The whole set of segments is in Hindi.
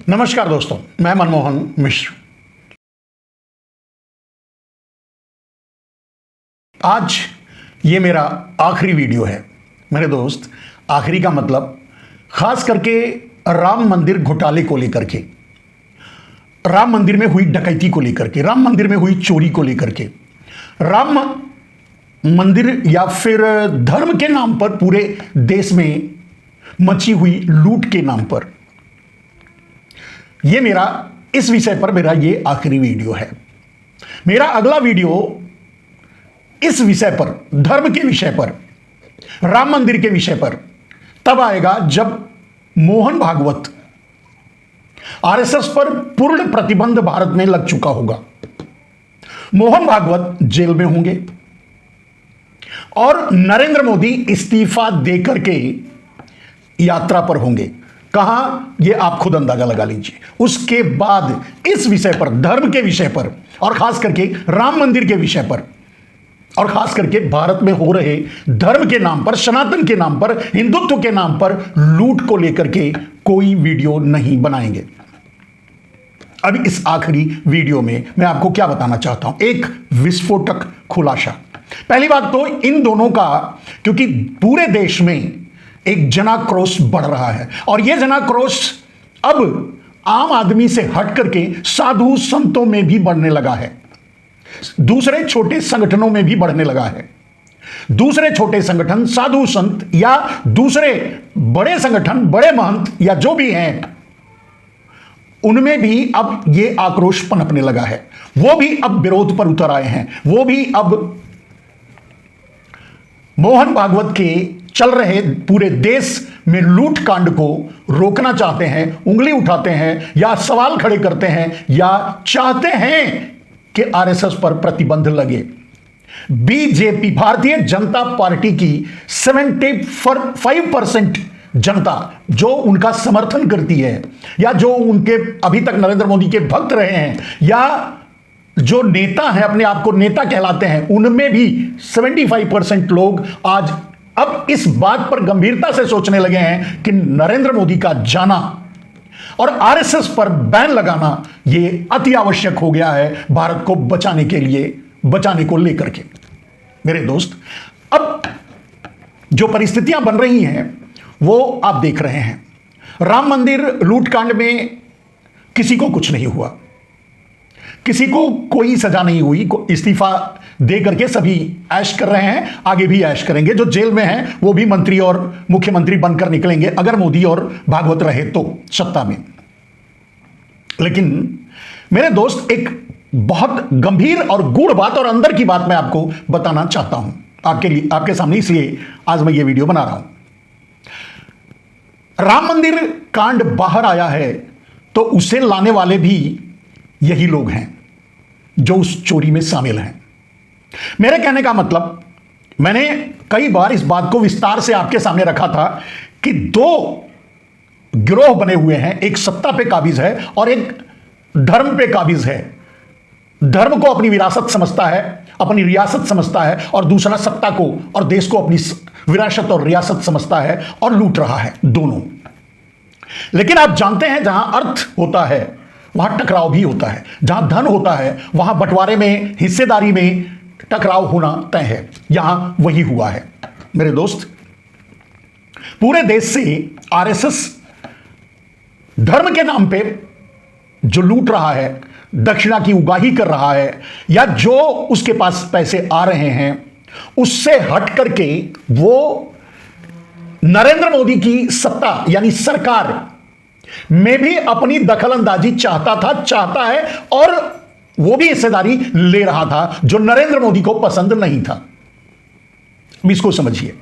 नमस्कार दोस्तों, मैं मनमोहन मिश्र। आज ये मेरा आखिरी वीडियो है। मेरे दोस्त, आखिरी का मतलब खास करके राम मंदिर घोटाले को लेकर के, राम मंदिर में हुई डकैती को लेकर के, राम मंदिर में हुई चोरी को लेकर के, राम मंदिर या फिर धर्म के नाम पर पूरे देश में मची हुई लूट के नाम पर, ये मेरा इस विषय पर मेरा ये आखिरी वीडियो है। मेरा अगला वीडियो इस विषय पर, धर्म के विषय पर, राम मंदिर के विषय पर तब आएगा जब मोहन भागवत, आरएसएस पर पूर्ण प्रतिबंध भारत में लग चुका होगा। मोहन भागवत जेल में होंगे और नरेंद्र मोदी इस्तीफा देकर के यात्रा पर होंगे। कहां, ये आप खुद अंदाजा लगा लीजिए। उसके बाद इस विषय पर, धर्म के विषय पर और खास करके राम मंदिर के विषय पर और खास करके भारत में हो रहे धर्म के नाम पर, सनातन के नाम पर, हिंदुत्व के नाम पर लूट को लेकर के कोई वीडियो नहीं बनाएंगे। अब इस आखिरी वीडियो में मैं आपको क्या बताना चाहता हूं, एक विस्फोटक खुलासा। पहली बात तो इन दोनों का, क्योंकि पूरे देश में एक जनाक्रोश बढ़ रहा है और यह जनाक्रोश अब आम आदमी से हट करके साधु संतों में भी बढ़ने लगा है, दूसरे छोटे संगठनों में भी बढ़ने लगा है। दूसरे छोटे संगठन, साधु संत या दूसरे बड़े संगठन, बड़े महंत या जो भी हैं, उनमें भी अब यह आक्रोश पनपने लगा है। वो भी अब विरोध पर उतर आए हैं। वो भी अब मोहन भागवत के चल रहे पूरे देश में लूट कांड को रोकना चाहते हैं, उंगली उठाते हैं या सवाल खड़े करते हैं या चाहते हैं कि आरएसएस पर प्रतिबंध लगे। बीजेपी, भारतीय जनता पार्टी की 75% जनता जो उनका समर्थन करती है या जो उनके अभी तक नरेंद्र मोदी के भक्त रहे हैं या जो नेता हैं, अपने आप को नेता कहलाते हैं, उनमें भी 75% लोग आज अब इस बात पर गंभीरता से सोचने लगे हैं कि नरेंद्र मोदी का जाना और आरएसएस पर बैन लगाना यह अति आवश्यक हो गया है भारत को बचाने के लिए, बचाने को लेकर के। मेरे दोस्त, अब जो परिस्थितियां बन रही हैं वो आप देख रहे हैं। राम मंदिर लूटकांड में किसी को कुछ नहीं हुआ, किसी को कोई सजा नहीं हुई। इस्तीफा दे करके सभी ऐश कर रहे हैं, आगे भी ऐश करेंगे। जो जेल में हैं वो भी मंत्री और मुख्यमंत्री बनकर निकलेंगे अगर मोदी और भागवत रहे तो सत्ता में। लेकिन मेरे दोस्त, एक बहुत गंभीर और गूढ़ बात और अंदर की बात मैं आपको बताना चाहता हूं आपके लिए, आपके सामने, इसलिए आज मैं ये वीडियो बना रहा हूं। राम मंदिर कांड बाहर आया है तो उसे लाने वाले भी यही लोग हैं जो उस चोरी में शामिल हैं। मेरे कहने का मतलब, मैंने कई बार इस बात को विस्तार से आपके सामने रखा था कि दो गिरोह बने हुए हैं, एक सत्ता पे काबिज है और एक धर्म पे काबिज है। धर्म को अपनी विरासत समझता है, अपनी रियासत समझता है, और दूसरा सत्ता को और देश को अपनी विरासत और रियासत समझता है और लूट रहा है, दोनों। लेकिन आप जानते हैं, जहां अर्थ होता है वहां टकराव भी होता है, जहां धन होता है वहां बंटवारे में, हिस्सेदारी में टकराव होना तय है। यहां वही हुआ है। मेरे दोस्त, पूरे देश से आरएसएस धर्म के नाम पे जो लूट रहा है, दक्षिणा की उगाही कर रहा है, या जो उसके पास पैसे आ रहे हैं उससे हट करके वो नरेंद्र मोदी की सत्ता यानी सरकार में भी अपनी दखलंदाजी चाहता है और वो भी हिस्सेदारी ले रहा था जो नरेंद्र मोदी को पसंद नहीं था। इसको समझिए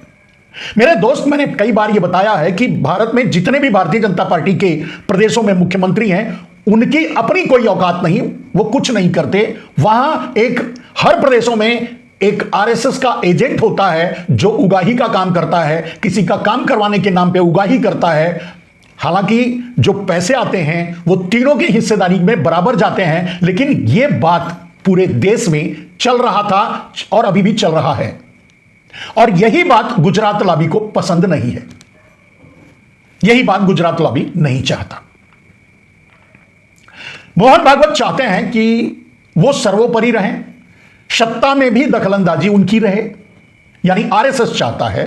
मेरे दोस्त। मैंने कई बार यह बताया है कि भारत में जितने भी भारतीय जनता पार्टी के प्रदेशों में मुख्यमंत्री हैं, उनकी अपनी कोई औकात नहीं, वो कुछ नहीं करते। वहां एक हर प्रदेशों में एक आरएसएस का एजेंट होता है जो उगाही का काम करता है, किसी का काम करवाने के नाम पे उगाही करता है। हालांकि जो पैसे आते हैं वो तीनों की हिस्सेदारी में बराबर जाते हैं, लेकिन यह बात पूरे देश में चल रहा था और अभी भी चल रहा है। और यही बात गुजरात लॉबी को पसंद नहीं है, यही बात गुजरात लॉबी नहीं चाहता। मोहन भागवत चाहते हैं कि वो सर्वोपरि रहें, सत्ता में भी दखलंदाजी उनकी रहे। यानी आरएसएस चाहता है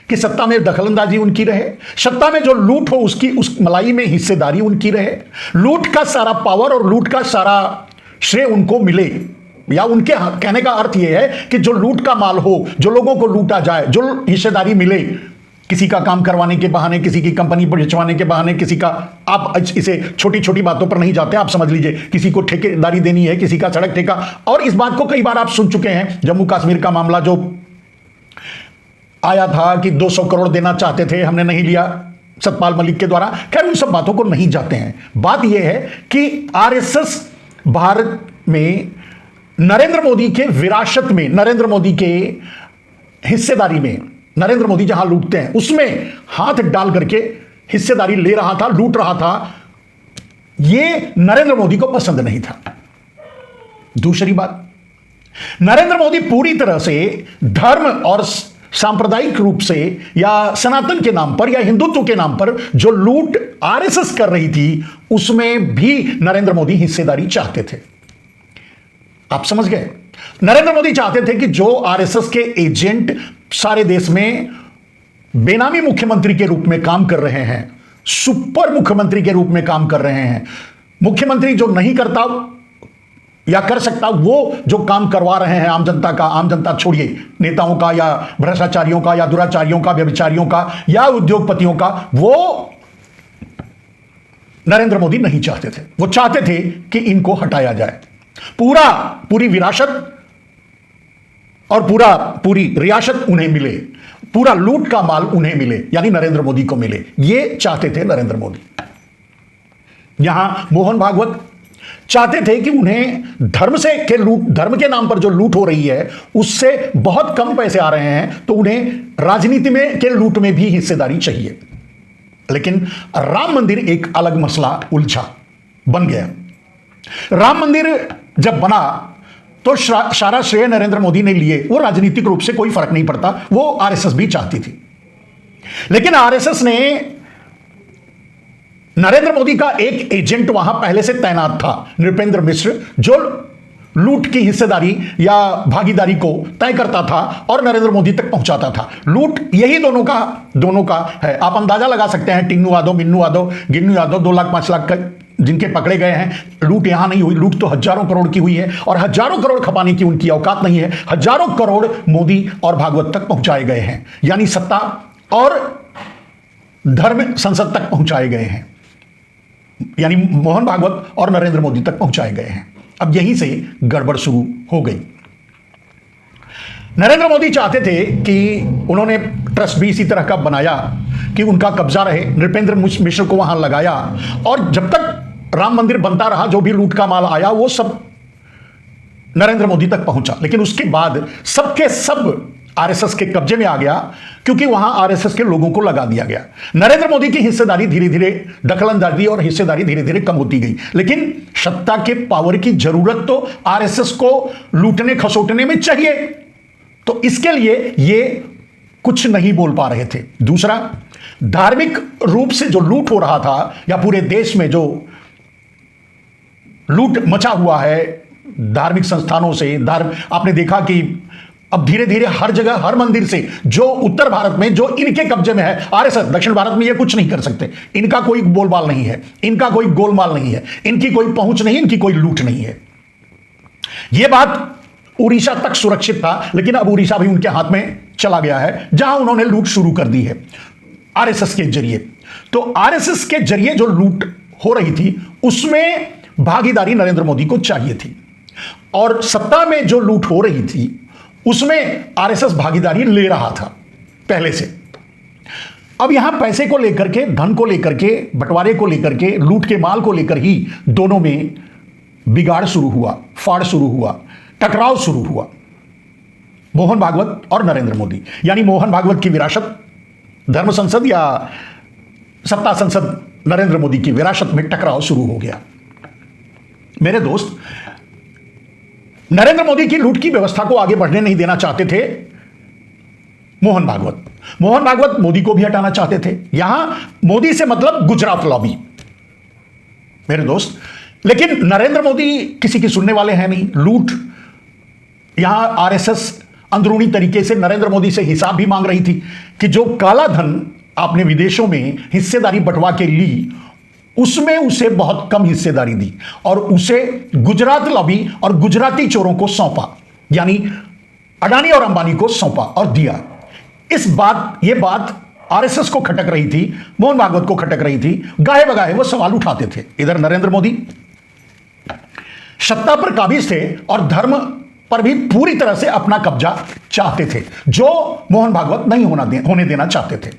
कि सत्ता में दखलंदाजी उनकी रहे, सत्ता में जो लूट हो उसकी उस मलाई में हिस्सेदारी उनकी रहे, लूट का सारा पावर और लूट का सारा श्रेय उनको मिले। या उनके कहने का अर्थ यह है कि जो लूट का माल हो, जो लोगों को लूटा जाए, जो हिस्सेदारी मिले, किसी का काम करवाने के बहाने, किसी की कंपनी पर भिजवाने के बहाने, किसी का, आप इसे छोटी छोटी बातों पर नहीं जाते, आप समझ लीजिए, किसी को ठेकेदारी देनी है, किसी का सड़क ठेका। और इस बात को कई बार आप सुन चुके हैं, जम्मू कश्मीर का मामला जो आया था कि 200 करोड़ देना चाहते थे, हमने नहीं लिया सतपाल मलिक के द्वारा। खैर, उन सब बातों को नहीं जाते हैं। बात यह है कि आरएसएस भारत में नरेंद्र मोदी के विरासत में, नरेंद्र मोदी के हिस्सेदारी में, नरेंद्र मोदी जहां लूटते हैं उसमें हाथ डाल करके हिस्सेदारी ले रहा था, लूट रहा था। यह नरेंद्र मोदी को पसंद नहीं था। दूसरी बात, नरेंद्र मोदी पूरी तरह से धर्म और सांप्रदायिक रूप से या सनातन के नाम पर या हिंदुत्व के नाम पर जो लूट आरएसएस कर रही थी, उसमें भी नरेंद्र मोदी हिस्सेदारी चाहते थे। आप समझ गए? नरेंद्र मोदी चाहते थे कि जो आरएसएस के एजेंट सारे देश में बेनामी मुख्यमंत्री के रूप में काम कर रहे हैं, सुपर मुख्यमंत्री के रूप में काम कर रहे हैं, मुख्यमंत्री जो नहीं करता या कर सकता वो जो काम करवा रहे हैं आम जनता का, आम जनता छोड़िए, नेताओं का या भ्रष्टाचारियों का या दुराचारियों का, व्यभिचारियों का या उद्योगपतियों का, वो नरेंद्र मोदी नहीं चाहते थे। वो चाहते थे कि इनको हटाया जाए, पूरी विरासत और पूरी रियासत उन्हें मिले, पूरा लूट का माल उन्हें मिले, यानी नरेंद्र मोदी को मिले। ये चाहते थे नरेंद्र मोदी। यहां मोहन भागवत चाहते थे कि उन्हें धर्म के नाम पर जो लूट हो रही है उससे बहुत कम पैसे आ रहे हैं, तो उन्हें राजनीति में के लूट में भी हिस्सेदारी चाहिए। लेकिन राम मंदिर एक अलग मसला उलझा बन गया। राम मंदिर जब बना तो सारा श्रेय नरेंद्र मोदी ने लिए, वो राजनीतिक रूप से कोई फर्क नहीं पड़ता, वो आरएसएस भी चाहती थी। लेकिन आरएसएस ने नरेंद्र मोदी का एक एजेंट वहां पहले से तैनात था, नृपेंद्र मिश्र, जो लूट की हिस्सेदारी या भागीदारी को तय करता था और नरेंद्र मोदी तक पहुंचाता था। लूट यही दोनों का है। आप अंदाजा लगा सकते हैं, टिन्नू यादव, मिन्नू यादव, गिन्नू यादव, 2 लाख 5 लाख का जिनके पकड़े गए हैं, लूट यहां नहीं हुई, लूट तो हजारों करोड़ की हुई है और हजारों करोड़ खपाने की उनकी औकात नहीं है। हजारों करोड़ मोदी और भागवत तक पहुंचाए गए हैं, यानी सत्ता और धर्म संसद तक पहुंचाए गए हैं, यानी मोहन भागवत और नरेंद्र मोदी तक पहुंचाए गए हैं। अब यहीं से गड़बड़ शुरू हो गई। नरेंद्र मोदी चाहते थे कि उन्होंने ट्रस्ट भी इसी तरह का बनाया कि उनका कब्जा रहे, नृपेंद्र मिश्र को वहां लगाया और जब तक राम मंदिर बनता रहा जो भी लूट का माल आया वो सब नरेंद्र मोदी तक पहुंचा। लेकिन उसके बाद सबके सब आरएसएस के कब्जे में आ गया, क्योंकि वहां आरएसएस के लोगों को लगा दिया गया। नरेंद्र मोदी की हिस्सेदारी धीरे धीरे, दखलंदाजी और हिस्सेदारी धीरे धीरे कम होती गई। लेकिन सत्ता के पावर की जरूरत तो आरएसएस को लूटने खसोटने में चाहिए, तो इसके लिए ये कुछ नहीं बोल पा रहे थे। दूसरा, धार्मिक रूप से जो लूट हो रहा था या पूरे देश में जो लूट मचा हुआ है धार्मिक संस्थानों से, आपने देखा कि अब धीरे धीरे हर जगह, हर मंदिर से, जो उत्तर भारत में जो इनके कब्जे में है आरएसएस, दक्षिण भारत में ये कुछ नहीं कर सकते, इनका कोई बोलबाल नहीं है, इनका कोई गोलमाल नहीं है, इनकी कोई पहुंच नहीं, इनकी कोई लूट नहीं है। यह बात उड़ीसा तक सुरक्षित था, लेकिन अब उड़ीसा भी उनके हाथ में चला गया है, जहां उन्होंने लूट शुरू कर दी है आरएसएस के जरिए। तो आरएसएस के जरिए जो लूट हो रही थी उसमें भागीदारी नरेंद्र मोदी को चाहिए थी, और सत्ता में जो लूट हो रही थी उसमें आरएसएस भागीदारी ले रहा था पहले से। अब यहां पैसे को लेकर के, धन को लेकर के, बंटवारे को लेकर के, लूट के माल को लेकर ही दोनों में बिगाड़ शुरू हुआ, फाड़ शुरू हुआ, टकराव शुरू हुआ। मोहन भागवत और नरेंद्र मोदी, यानी मोहन भागवत की विरासत धर्म संसद या सत्ता संसद नरेंद्र मोदी की विरासत में टकराव शुरू हो गया। मेरे दोस्त, नरेंद्र मोदी की लूट की व्यवस्था को आगे बढ़ने नहीं देना चाहते थे मोहन भागवत। मोहन भागवत मोदी को भी हटाना चाहते थे। यहां मोदी से मतलब गुजरात लॉबी। मेरे दोस्त, लेकिन नरेंद्र मोदी किसी की सुनने वाले हैं नहीं। लूट, यहां आरएसएस अंदरूनी तरीके से नरेंद्र मोदी से हिसाब भी मांग रही थी कि जो काला धन आपने विदेशों में हिस्सेदारी बंटवा के ली, उसमें उसे बहुत कम हिस्सेदारी दी और उसे गुजरात लॉबी और गुजराती चोरों को सौंपा, यानी अडानी और अंबानी को सौंपा और दिया। यह बात आरएसएस को खटक रही थी, मोहन भागवत को खटक रही थी। गाहे बगाहे वो सवाल उठाते थे। इधर नरेंद्र मोदी सत्ता पर काबिज थे और धर्म पर भी पूरी तरह से अपना कब्जा चाहते थे, जो मोहन भागवत नहीं होने देना चाहते थे।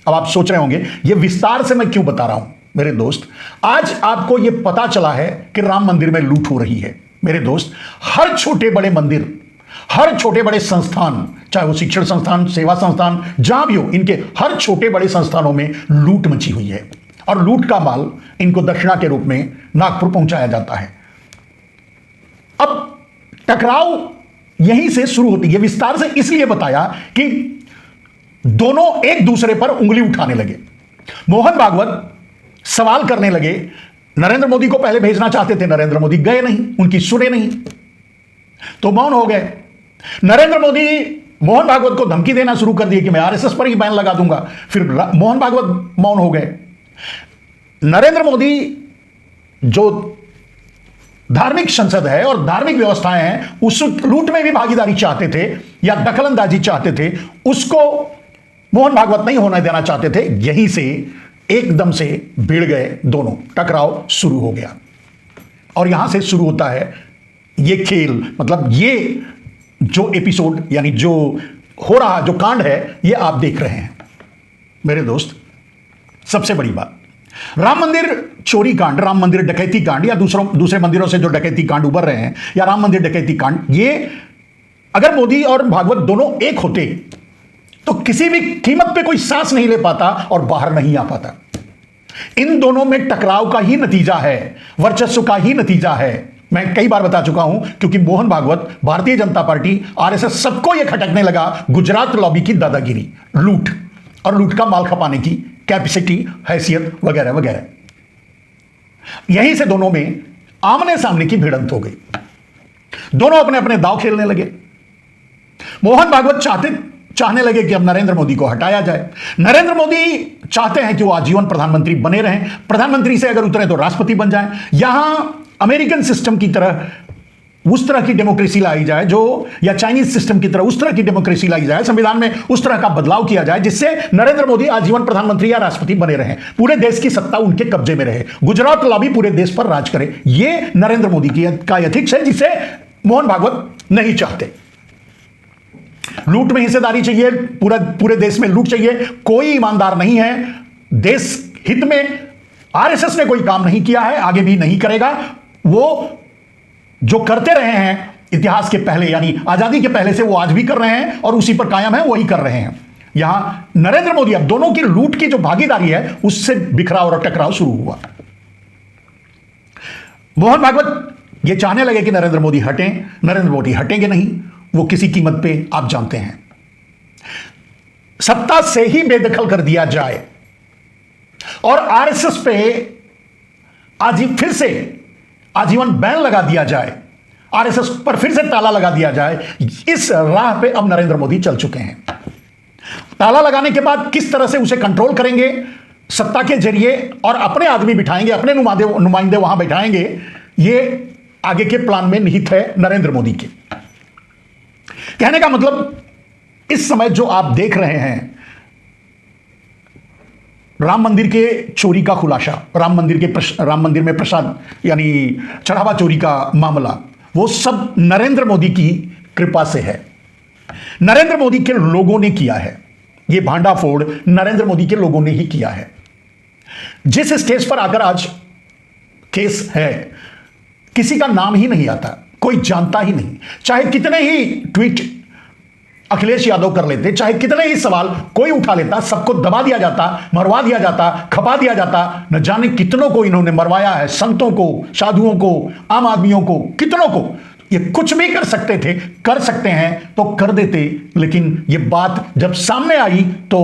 अब आप सोच रहे होंगे ये विस्तार से मैं क्यों बता रहा हूं मेरे दोस्त। आज आपको यह पता चला है कि राम मंदिर में लूट हो रही है मेरे दोस्त। हर छोटे बड़े मंदिर, हर छोटे बड़े संस्थान, चाहे वो शिक्षण संस्थान, सेवा संस्थान, जहां भी हो, इनके हर छोटे बड़े संस्थानों में लूट मची हुई है और लूट का माल इनको दक्षिणा के रूप में नागपुर पहुंचाया जाता है। अब टकराव यहीं से शुरू होती है। विस्तार से इसलिए बताया कि दोनों एक दूसरे पर उंगली उठाने लगे। मोहन भागवत सवाल करने लगे। नरेंद्र मोदी को पहले भेजना चाहते थे, नरेंद्र मोदी गए नहीं, उनकी सुने नहीं तो मौन हो गए। नरेंद्र मोदी मोहन भागवत को धमकी देना शुरू कर दिए कि मैं आरएसएस पर ही बैन लगा दूंगा। फिर मोहन भागवत मौन हो गए। नरेंद्र मोदी जो धार्मिक संसद है और धार्मिक व्यवस्थाएं हैं, उस लूट में भी भागीदारी चाहते थे या दखलंदाजी चाहते थे, उसको मोहन भागवत नहीं होने देना चाहते थे। यहीं से एकदम से भिड़ गए दोनों, टकराव शुरू हो गया और यहां से शुरू होता है ये खेल। मतलब ये जो एपिसोड, यानी जो हो रहा, जो कांड है, ये आप देख रहे हैं मेरे दोस्त। सबसे बड़ी बात, राम मंदिर चोरी कांड, राम मंदिर डकैती कांड या दूसरे मंदिरों से जो डकैती कांड उभर रहे हैं, या राम मंदिर डकैती कांड, ये अगर मोदी और भागवत दोनों एक होते तो किसी भी कीमत पे कोई सांस नहीं ले पाता और बाहर नहीं आ पाता। इन दोनों में टकराव का ही नतीजा है, वर्चस्व का ही नतीजा है। मैं कई बार बता चुका हूं, क्योंकि मोहन भागवत, भारतीय जनता पार्टी, आरएसएस, सबको यह खटकने लगा गुजरात लॉबी की दादागिरी, लूट और लूट का माल खपाने की कैपेसिटी, हैसियत वगैरह वगैरह। यहीं से दोनों में आमने सामने की भिड़ंत हो गई। दोनों अपने अपने दांव खेलने लगे। मोहन भागवत चाहने लगे कि अब नरेंद्र मोदी को हटाया जाए। नरेंद्र मोदी चाहते हैं कि वो आजीवन प्रधानमंत्री बने रहें, प्रधानमंत्री से अगर उतरे तो राष्ट्रपति बन जाएं। यहां अमेरिकन सिस्टम की तरह उस तरह की डेमोक्रेसी लाई जाए, जो, या चाइनीज सिस्टम की तरह उस तरह की डेमोक्रेसी लाई जाए, संविधान में उस तरह का बदलाव किया जाए जिससे नरेंद्र मोदी आजीवन प्रधानमंत्री या राष्ट्रपति बने रहें, पूरे देश की सत्ता उनके कब्जे में रहे, गुजरात लॉबी पूरे देश पर राज करे। यह नरेंद्र मोदी का एथिक्स है, जिसे मोहन भागवत नहीं चाहते। लूट में हिस्सेदारी चाहिए, पूरे देश में लूट चाहिए। कोई ईमानदार नहीं है। देश हित में आरएसएस ने कोई काम नहीं किया है, आगे भी नहीं करेगा। वो जो करते रहे हैं इतिहास के पहले, यानी आजादी के पहले से, वो आज भी कर रहे हैं और उसी पर कायम है, वही कर रहे हैं। यहां नरेंद्र मोदी, अब दोनों की लूट की जो भागीदारी है, उससे बिखराव और टकराव शुरू हुआ। मोहन भागवत ये चाहने लगे कि नरेंद्र मोदी हटें। नरेंद्र मोदी हटेंगे नहीं, वो किसी कीमत पे, आप जानते हैं, सत्ता से ही बेदखल कर दिया जाए और आरएसएस पे आज फिर से आजीवन बैन लगा दिया जाए, आरएसएस पर फिर से ताला लगा दिया जाए। इस राह पे अब नरेंद्र मोदी चल चुके हैं। ताला लगाने के बाद किस तरह से उसे कंट्रोल करेंगे सत्ता के जरिए और अपने आदमी बिठाएंगे, अपने नुमाइंदे वहां बैठाएंगे, ये आगे के प्लान में निहित है नरेंद्र मोदी के। कहने का मतलब, इस समय जो आप देख रहे हैं, राम मंदिर के चोरी का खुलासा, राम मंदिर में प्रसाद यानी चढ़ावा चोरी का मामला, वो सब नरेंद्र मोदी की कृपा से है, नरेंद्र मोदी के लोगों ने किया है। ये भांडाफोड़ नरेंद्र मोदी के लोगों ने ही किया है। जिस स्टेज पर आकर आज केस है, किसी का नाम ही नहीं आता, कोई जानता ही नहीं। चाहे कितने ही ट्वीट अखिलेश यादव कर लेते, चाहे कितने ही सवाल कोई उठा लेता, सबको दबा दिया जाता, मरवा दिया जाता, खपा दिया जाता। न जाने कितनों को इन्होंने मरवाया है, संतों को, साधुओं को, आम आदमियों को, कितनों को। ये कुछ भी कर सकते थे, कर सकते हैं तो कर देते, लेकिन ये बात जब सामने आई तो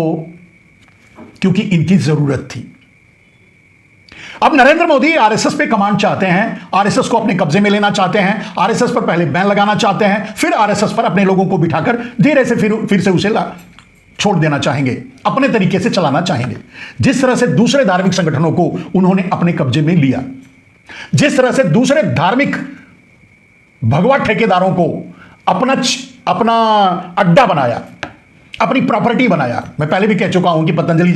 क्योंकि इनकी जरूरत थी। अब नरेंद्र मोदी आरएसएस पे कमांड चाहते हैं, आरएसएस को अपने कब्जे में लेना चाहते हैं, आरएसएस पर पहले बैन लगाना चाहते हैं, फिर आरएसएस पर अपने लोगों को बिठाकर धीरे से फिर से उसे छोड़ देना चाहेंगे, अपने तरीके से चलाना चाहेंगे। जिस तरह से दूसरे धार्मिक संगठनों को उन्होंने अपने कब्जे में लिया, जिस तरह से दूसरे धार्मिक भगवा ठेकेदारों को अपना अड्डा बनाया, अपनी प्रॉपर्टी बनाया। मैं पहले भी कह चुका हूं कि पतंजलि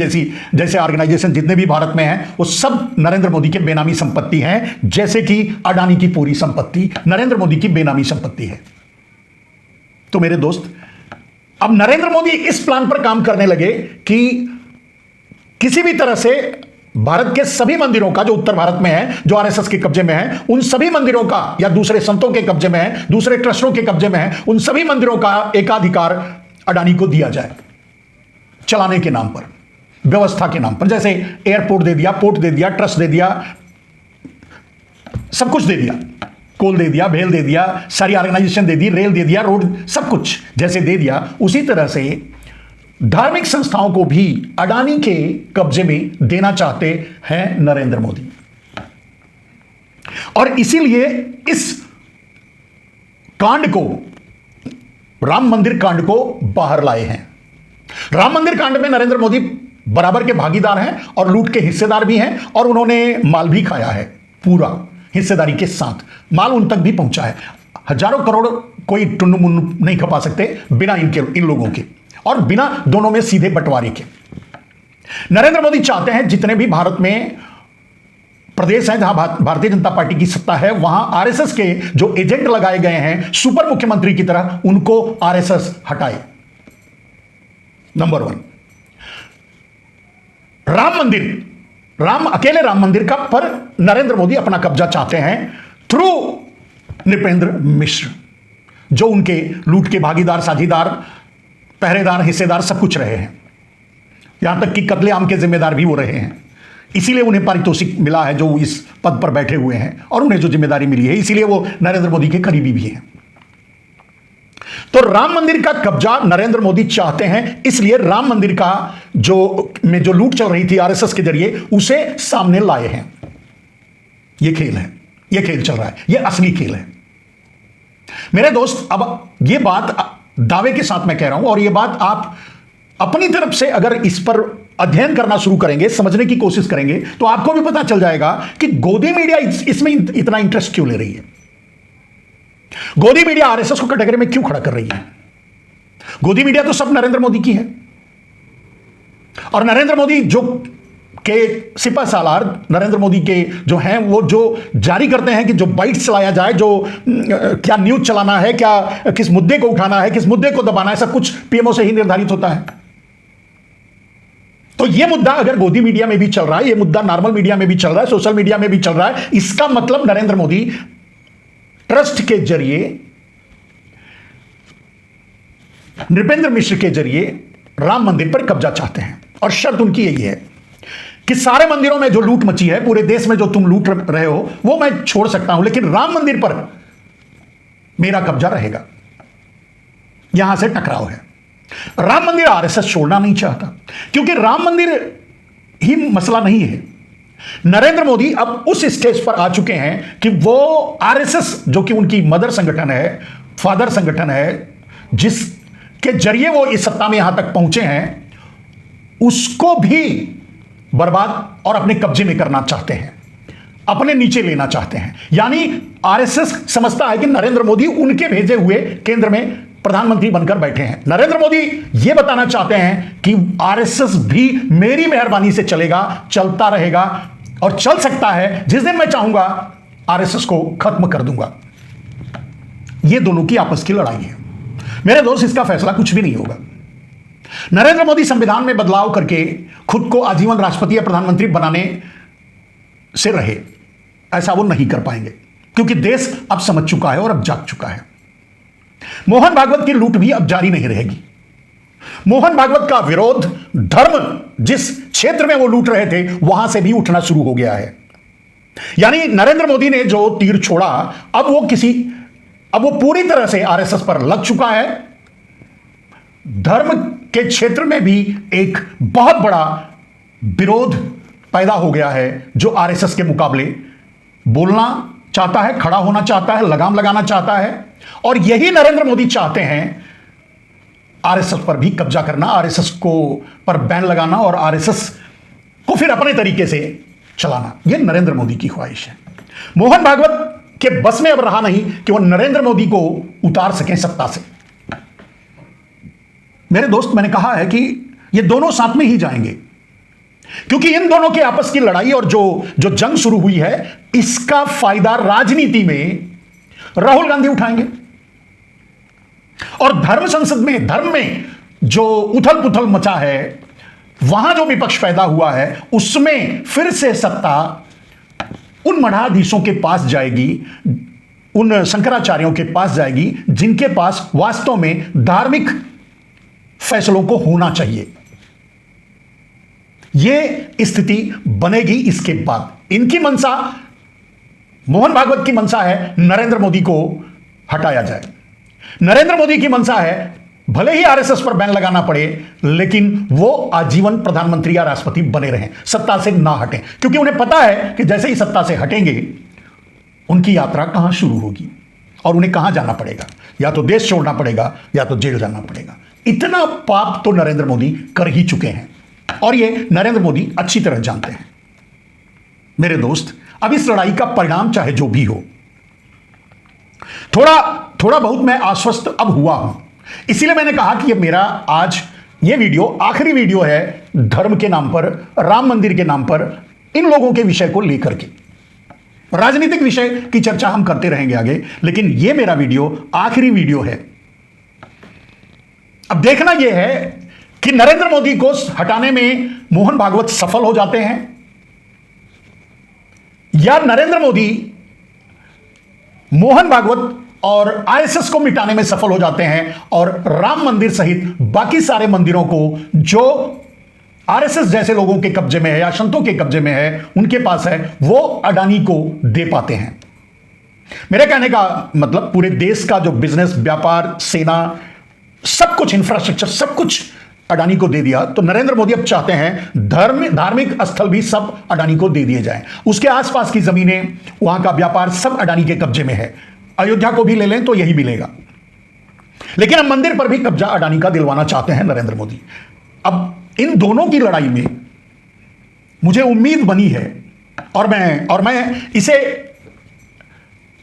जैसे ऑर्गेनाइजेशन जितने भी भारत में हैं वो सब नरेंद्र मोदी के बेनामी संपत्ति हैं, जैसे कि अडानी की पूरी संपत्ति नरेंद्र मोदी की बेनामी संपत्ति है। तो मेरे दोस्त, अब नरेंद्र मोदी इस प्लान पर काम करने लगे कि किसी भी तरह से भारत के सभी मंदिरों का, जो उत्तर भारत में है, जो आरएसएस के कब्जे में है, उन सभी मंदिरों का, या दूसरे संतों के कब्जे में है, दूसरे ट्रस्टों के कब्जे में है, उन सभी मंदिरों का एकाधिकार अडानी को दिया जाए, चलाने के नाम पर, व्यवस्था के नाम पर। जैसे एयरपोर्ट दे दिया, पोर्ट दे दिया, ट्रस्ट दे दिया, सब कुछ दे दिया, कोल दे दिया, भेल दे दिया, सारी ऑर्गेनाइजेशन दे दी, रेल दे दिया, रोड, सब कुछ जैसे दे दिया, उसी तरह से धार्मिक संस्थाओं को भी अडानी के कब्जे में देना चाहते हैं नरेंद्र मोदी। और इसीलिए इस कांड को, राम मंदिर कांड को बाहर लाए हैं। राम मंदिर कांड में नरेंद्र मोदी बराबर के भागीदार हैं और लूट के हिस्सेदार भी हैं, और उन्होंने माल भी खाया है, पूरा हिस्सेदारी के साथ माल उन तक भी पहुंचा है। हजारों करोड़ कोई टुन्नू मुन्नू नहीं खपा सकते बिना इन लोगों के, और बिना दोनों में सीधे बंटवारे के। नरेंद्र मोदी चाहते हैं जितने भी भारत में प्रदेश हैं जहां भारतीय जनता पार्टी की सत्ता है, वहां आरएसएस के जो एजेंट लगाए गए हैं सुपर मुख्यमंत्री की तरह, उनको आरएसएस हटाए। नंबर 1, अकेले राम मंदिर का पर नरेंद्र मोदी अपना कब्जा चाहते हैं थ्रू नृपेंद्र मिश्र, जो उनके लूट के भागीदार, साझीदार, पहरेदार, हिस्सेदार सब कुछ रहे हैं, यहां तक कि कत्लेआम के जिम्मेदार भी वो रहे हैं। इसीलिए उन्हें पारितोषिक मिला है जो इस पद पर बैठे हुए हैं, और उन्हें जो जिम्मेदारी मिली है, इसीलिए वो नरेंद्र मोदी के करीबी भी हैं। तो राम मंदिर का कब्जा नरेंद्र मोदी चाहते हैं, इसलिए राम मंदिर का जो लूट चल रही थी आरएसएस के जरिए, उसे सामने लाए हैं। यह खेल है, यह खेल चल रहा है, यह असली खेल है मेरे दोस्त। अब यह बात दावे के साथ मैं कह रहा हूं, और यह बात आप अपनी तरफ से अगर इस पर अध्ययन करना शुरू करेंगे, समझने की कोशिश करेंगे, तो आपको भी पता चल जाएगा कि गोदी मीडिया इसमें इतना इंटरेस्ट क्यों ले रही है। गोदी मीडिया आरएसएस को कैटेगरी में क्यों खड़ा कर रही है। गोदी मीडिया तो सब नरेंद्र मोदी की है, और नरेंद्र मोदी जो के सिपह सालार नरेंद्र मोदी के जो हैं, वो जो जारी करते हैं कि जो बाइट्स चलाया जाए, जो क्या न्यूज चलाना है, क्या किस मुद्दे को उठाना है, किस मुद्दे को दबाना है, सब कुछ पीएमओ से ही निर्धारित होता है। तो यह मुद्दा अगर गोदी मीडिया में भी चल रहा है, यह मुद्दा नॉर्मल मीडिया में भी चल रहा है, सोशल मीडिया में भी चल रहा है, इसका मतलब नरेंद्र मोदी ट्रस्ट के जरिए, नृपेंद्र मिश्र के जरिए राम मंदिर पर कब्जा चाहते हैं। और शर्त उनकी यही है कि सारे मंदिरों में जो लूट मची है, पूरे देश में जो तुम लूट रहे हो, वो मैं छोड़ सकता हूं, लेकिन राम मंदिर पर मेरा कब्जा रहेगा। यहां से टकराव है। राम मंदिर आरएसएस छोड़ना नहीं चाहता, क्योंकि राम मंदिर ही मसला नहीं है। नरेंद्र मोदी अब उस स्टेज पर आ चुके हैं कि वो आरएसएस, जो कि उनकी मदर संगठन है, फादर संगठन है, जिसके जरिए वो इस सत्ता में यहां तक पहुंचे हैं, उसको भी बर्बाद और अपने कब्जे में करना चाहते हैं, अपने नीचे लेना चाहते हैं। यानी आरएसएस समझता है कि नरेंद्र मोदी उनके भेजे हुए केंद्र में प्रधानमंत्री बनकर बैठे हैं। नरेंद्र मोदी यह बताना चाहते हैं कि आरएसएस भी मेरी मेहरबानी से चलेगा, चलता रहेगा, और चल सकता है। जिस दिन मैं चाहूंगा आरएसएस को खत्म कर दूंगा। यह दोनों की आपस की लड़ाई है मेरे दोस्त, इसका फैसला कुछ भी नहीं होगा। नरेंद्र मोदी संविधान में बदलाव करके खुद को आजीवन राष्ट्रपति या प्रधानमंत्री बनाने से रहे, ऐसा वो नहीं कर पाएंगे, क्योंकि देश अब समझ चुका है और अब जाग चुका है। मोहन भागवत की लूट भी अब जारी नहीं रहेगी। मोहन भागवत का विरोध, धर्म जिस क्षेत्र में वो लूट रहे थे, वहां से भी उठना शुरू हो गया है। यानी नरेंद्र मोदी ने जो तीर छोड़ा, अब वो पूरी तरह से आरएसएस पर लग चुका है। धर्म के क्षेत्र में भी एक बहुत बड़ा विरोध पैदा हो गया है जो आरएसएस के मुकाबले बोलना चाहता है, खड़ा होना चाहता है, लगाम लगाना चाहता है। और यही नरेंद्र मोदी चाहते हैं, आरएसएस पर भी कब्जा करना, आरएसएस को पर बैन लगाना और आरएसएस को फिर अपने तरीके से चलाना। यह नरेंद्र मोदी की ख्वाहिश है। मोहन भागवत के बस में अब रहा नहीं कि वो नरेंद्र मोदी को उतार सकें सत्ता से। मेरे दोस्त, मैंने कहा है कि ये दोनों साथ में ही जाएंगे, क्योंकि इन दोनों के आपस की लड़ाई और जो जंग शुरू हुई है, इसका फायदा राजनीति में राहुल गांधी उठाएंगे। और धर्म संसद में, धर्म में जो उथल पुथल मचा है, वहां जो विपक्ष पैदा हुआ है, उसमें फिर से सत्ता उन मठाधीशों के पास जाएगी, उन शंकराचार्यों के पास जाएगी जिनके पास वास्तव में धार्मिक फैसलों को होना चाहिए। यह स्थिति बनेगी इसके बाद। इनकी मंशा, मोहन भागवत की मंशा है नरेंद्र मोदी को हटाया जाए। नरेंद्र मोदी की मंशा है भले ही आरएसएस पर बैन लगाना पड़े, लेकिन वो आजीवन प्रधानमंत्री या राष्ट्रपति बने रहें, सत्ता से ना हटें, क्योंकि उन्हें पता है कि जैसे ही सत्ता से हटेंगे उनकी यात्रा कहां शुरू होगी और उन्हें कहां जाना पड़ेगा। या तो देश छोड़ना पड़ेगा या तो जेल जाना पड़ेगा। इतना पाप तो नरेंद्र मोदी कर ही चुके हैं और ये नरेंद्र मोदी अच्छी तरह जानते हैं। मेरे दोस्त, अब इस लड़ाई का परिणाम चाहे जो भी हो, थोड़ा बहुत मैं आश्वस्त अब हुआ हूं। इसीलिए मैंने कहा कि ये मेरा आज ये वीडियो आखिरी वीडियो है धर्म के नाम पर, राम मंदिर के नाम पर, इन लोगों के विषय को लेकर के। राजनीतिक विषय की चर्चा हम करते रहेंगे आगे, लेकिन ये मेरा वीडियो आखिरी वीडियो है। अब देखना यह है कि नरेंद्र मोदी को हटाने में मोहन भागवत सफल हो जाते हैं या नरेंद्र मोदी मोहन भागवत और आरएसएस को मिटाने में सफल हो जाते हैं और राम मंदिर सहित बाकी सारे मंदिरों को जो आरएसएस जैसे लोगों के कब्जे में है या संतों के कब्जे में है, उनके पास है, वो अडानी को दे पाते हैं। मेरे कहने का मतलब पूरे देश का जो बिजनेस, व्यापार, सेना, सब कुछ, इंफ्रास्ट्रक्चर, सब कुछ अडानी को दे दिया, तो नरेंद्र मोदी अब चाहते हैं धार्मिक स्थल भी सब अडानी को दे दिए जाएं। उसके आसपास की जमीनें, वहां का व्यापार सब अडानी के कब्जे में है। अयोध्या को भी ले लें तो यही मिलेगा, लेकिन अब मंदिर पर भी कब्जा अडानी का दिलवाना चाहते हैं नरेंद्र मोदी। अब इन दोनों की लड़ाई में मुझे उम्मीद बनी है और मैं इसे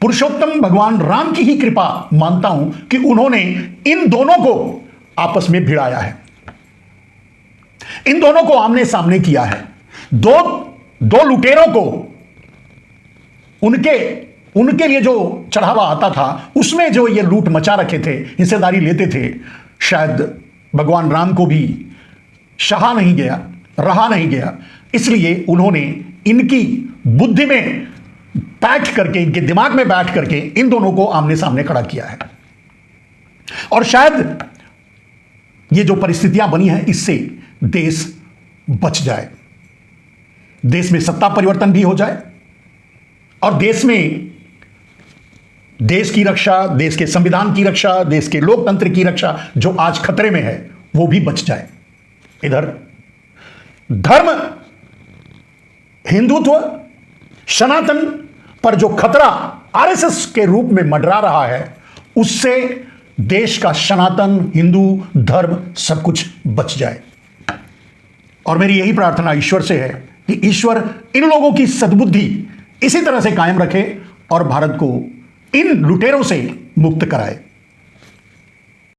पुरुषोत्तम भगवान राम की ही कृपा मानता हूं कि उन्होंने इन दोनों को आपस में भिड़ाया है, इन दोनों को आमने सामने किया है। दो लुटेरों को उनके लिए जो चढ़ावा आता था, उसमें जो ये लूट मचा रखे थे, हिस्सेदारी लेते थे, शायद भगवान राम को भी रहा नहीं गया। इसलिए उन्होंने इनकी बुद्धि में बैठ करके, इनके दिमाग में बैठ करके इन दोनों को आमने सामने खड़ा किया है। और शायद ये जो परिस्थितियां बनी हैं, इससे देश बच जाए, देश में सत्ता परिवर्तन भी हो जाए और देश में देश की रक्षा, देश के संविधान की रक्षा, देश के लोकतंत्र की रक्षा जो आज खतरे में है, वो भी बच जाए। इधर धर्म, हिंदुत्व, सनातन पर जो खतरा आरएसएस के रूप में मंडरा रहा है, उससे देश का सनातन, हिंदू धर्म सब कुछ बच जाए। और मेरी यही प्रार्थना ईश्वर से है कि ईश्वर इन लोगों की सद्बुद्धि इसी तरह से कायम रखे और भारत को इन लुटेरों से मुक्त कराए।